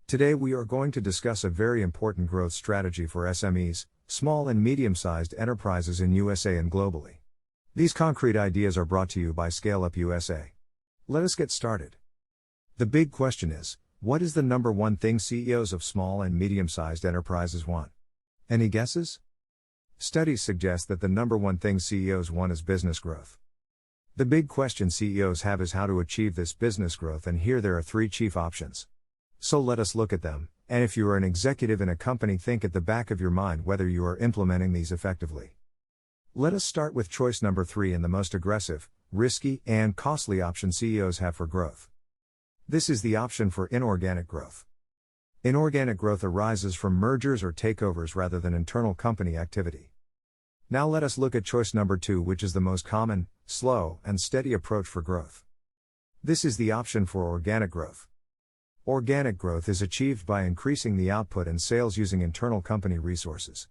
Today we are going to discuss a very important growth strategy for SMEs, small and medium-sized enterprises in USA and globally. These concrete ideas are brought to you by ScaleUP USA. Let us get started. The big question is, what is the number one thing CEOs of small and medium-sized enterprises want? Any guesses? Studies suggest that the number one thing CEOs want is business growth. The big question CEOs have is how to achieve this business growth, and here there are three chief options. So let us look at them, and if you are an executive in a company, think at the back of your mind whether you are implementing these effectively. Let us start with choice number 3 and the most aggressive, risky, and costly option CEOs have for growth. This is the option for inorganic growth. Inorganic growth arises from mergers or takeovers rather than internal company activity. Now let us look at choice number 2, which is the most common, slow, and steady approach for growth. This is the option for organic growth. Organic growth is achieved by increasing the output and sales using internal company resources.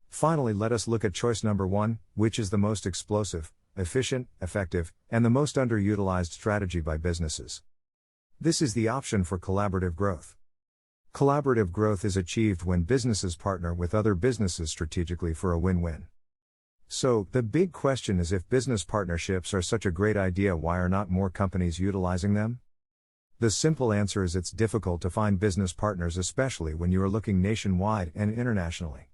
Finally, let us look at choice number 1, which is the most explosive, efficient, effective, and the most underutilized strategy by businesses. This is the option for collaborative growth. Collaborative growth is achieved when businesses partner with other businesses strategically for a win-win. So, the big question is, if business partnerships are such a great idea, why are not more companies utilizing them? The simple answer is it's difficult to find business partners, especially when you are looking nationwide and internationally.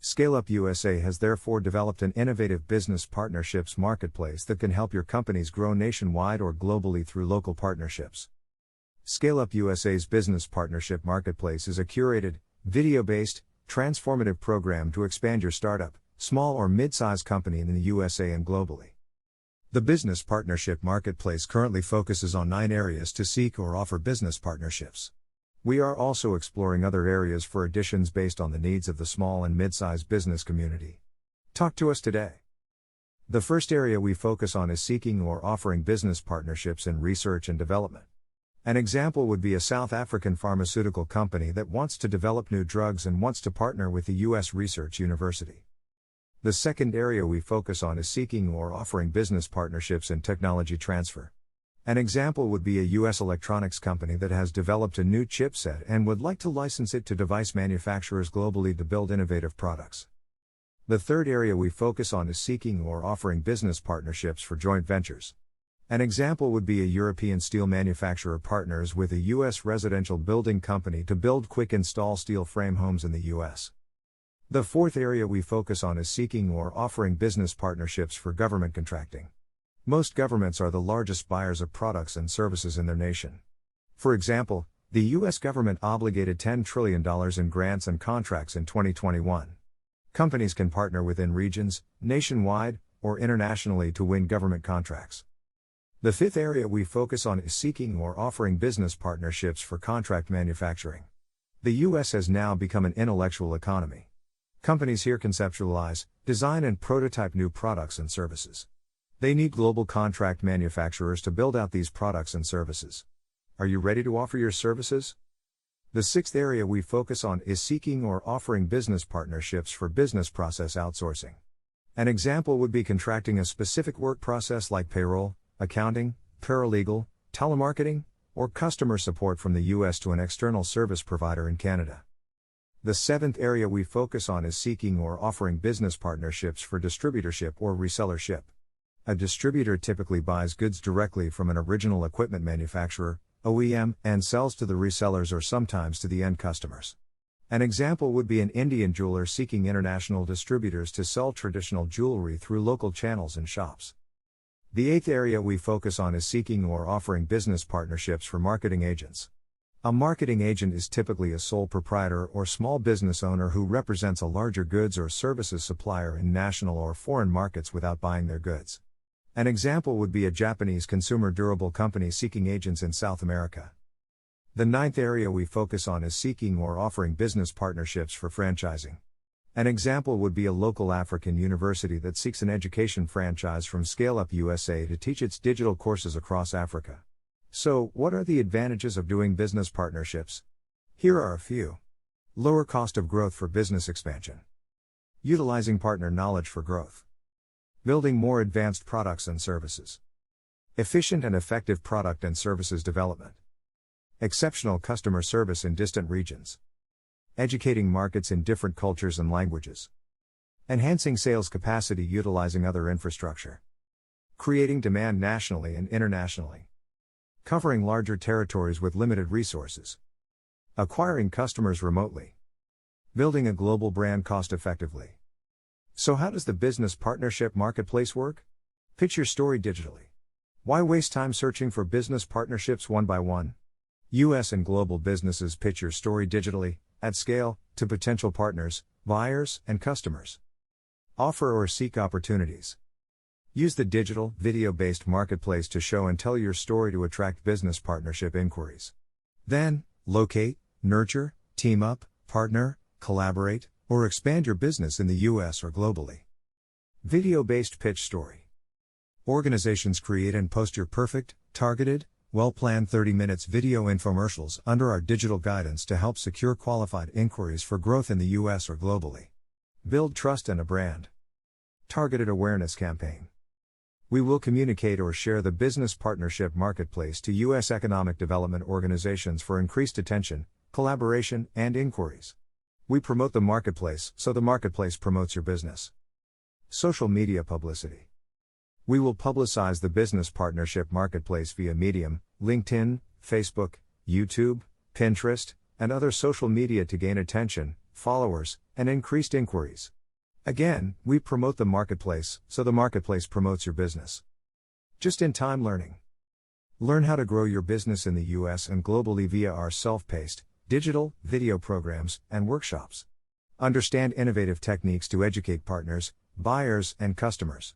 ScaleUP USA has therefore developed an innovative business partnerships marketplace that can help your companies grow nationwide or globally through local partnerships. ScaleUP USA's business partnership marketplace is a curated, video-based, transformative program to expand your startup, small or mid-size company in the USA and globally. The business partnership marketplace currently focuses on 9 areas to seek or offer business partnerships. We are also exploring other areas for additions based on the needs of the small and mid-size business community. Talk to us today. The first area we focus on is seeking or offering business partnerships in research and development. An example would be a South African pharmaceutical company that wants to develop new drugs and wants to partner with the U.S. Research University. The second area we focus on is seeking or offering business partnerships in technology transfer. An example would be a U.S. electronics company that has developed a new chipset and would like to license it to device manufacturers globally to build innovative products. The third area we focus on is seeking or offering business partnerships for joint ventures. An example would be a European steel manufacturer partners with a U.S. residential building company to build quick-install steel frame homes in the U.S. The fourth area we focus on is seeking or offering business partnerships for government contracting. Most governments are the largest buyers of products and services in their nation. For example, the U.S. government obligated $10 trillion in grants and contracts in 2021. Companies can partner within regions, nationwide, or internationally to win government contracts. The fifth area we focus on is seeking or offering business partnerships for contract manufacturing. The U.S. has now become an intellectual economy. Companies here conceptualize, design, and prototype new products and services. They need global contract manufacturers to build out these products and services. Are you ready to offer your services? The sixth area we focus on is seeking or offering business partnerships for business process outsourcing. An example would be contracting a specific work process like payroll, accounting, paralegal, telemarketing, or customer support from the U.S. to an external service provider in Canada. The seventh area we focus on is seeking or offering business partnerships for distributorship or resellership. A distributor typically buys goods directly from an original equipment manufacturer, OEM, and sells to the resellers or sometimes to the end customers. An example would be an Indian jeweler seeking international distributors to sell traditional jewelry through local channels and shops. The eighth area we focus on is seeking or offering business partnerships for marketing agents. A marketing agent is typically a sole proprietor or small business owner who represents a larger goods or services supplier in national or foreign markets without buying their goods. An example would be a Japanese consumer durable company seeking agents in South America. The ninth area we focus on is seeking or offering business partnerships for franchising. An example would be a local African university that seeks an education franchise from ScaleUP USA to teach its digital courses across Africa. So, what are the advantages of doing business partnerships? Here are a few. Lower cost of growth for business expansion. Utilizing partner knowledge for growth. Building more advanced products and services. Efficient and effective product and services development. Exceptional customer service in distant regions. Educating markets in different cultures and languages. Enhancing sales capacity utilizing other infrastructure. Creating demand nationally and internationally. Covering larger territories with limited resources. Acquiring customers remotely. Building a global brand cost effectively. So how does the business partnership marketplace work? Pitch your story digitally. Why waste time searching for business partnerships one by one? US and global businesses pitch your story digitally, at scale, to potential partners, buyers, and customers. Offer or seek opportunities. Use the digital, video-based marketplace to show and tell your story to attract business partnership inquiries. Then, locate, nurture, team up, partner, collaborate, or expand your business in the US or globally. Video-based pitch story. Organizations create and post your perfect, targeted, well-planned 30 minutes video infomercials under our digital guidance to help secure qualified inquiries for growth in the US or globally. Build trust and a brand. Targeted awareness campaign. We will communicate or share the business partnership marketplace to U.S. economic development organizations for increased attention, collaboration, and inquiries. We promote the marketplace so the marketplace promotes your business. Social media publicity. We will publicize the business partnership marketplace via Medium, LinkedIn, Facebook, YouTube, Pinterest, and other social media to gain attention, followers, and increased inquiries. Again, we promote the marketplace, so the marketplace promotes your business. Just-in-time learning. Learn how to grow your business in the US and globally via our self-paced, digital, video programs, and workshops. Understand innovative techniques to educate partners, buyers, and customers.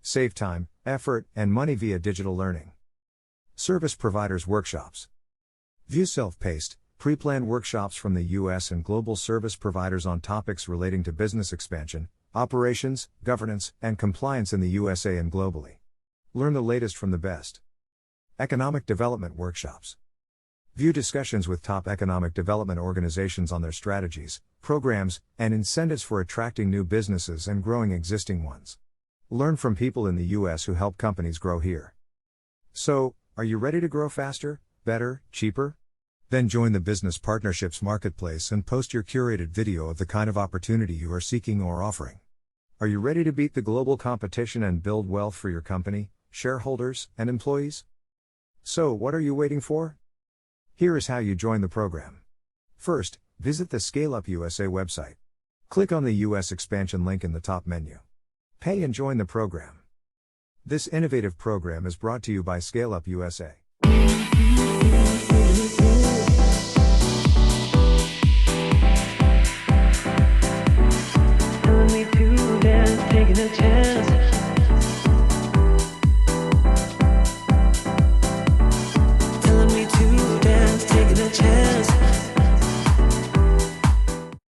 Save time, effort, and money via digital learning. Service providers workshops. View self-paced, pre-planned workshops from the US and global service providers on topics relating to business expansion, operations, governance, and compliance in the USA and globally. Learn the latest from the best. Economic development workshops. View discussions with top economic development organizations on their strategies, programs, and incentives for attracting new businesses and growing existing ones. Learn from people in the US who help companies grow here. So, are you ready to grow faster, better, cheaper? Then join the Business Partnerships Marketplace and post your curated video of the kind of opportunity you are seeking or offering. Are you ready to beat the global competition and build wealth for your company, shareholders, and employees? So, what are you waiting for? Here is how you join the program. First, visit the ScaleUP USA website. Click on the US expansion link in the top menu. Pay and join the program. This innovative program is brought to you by ScaleUP USA.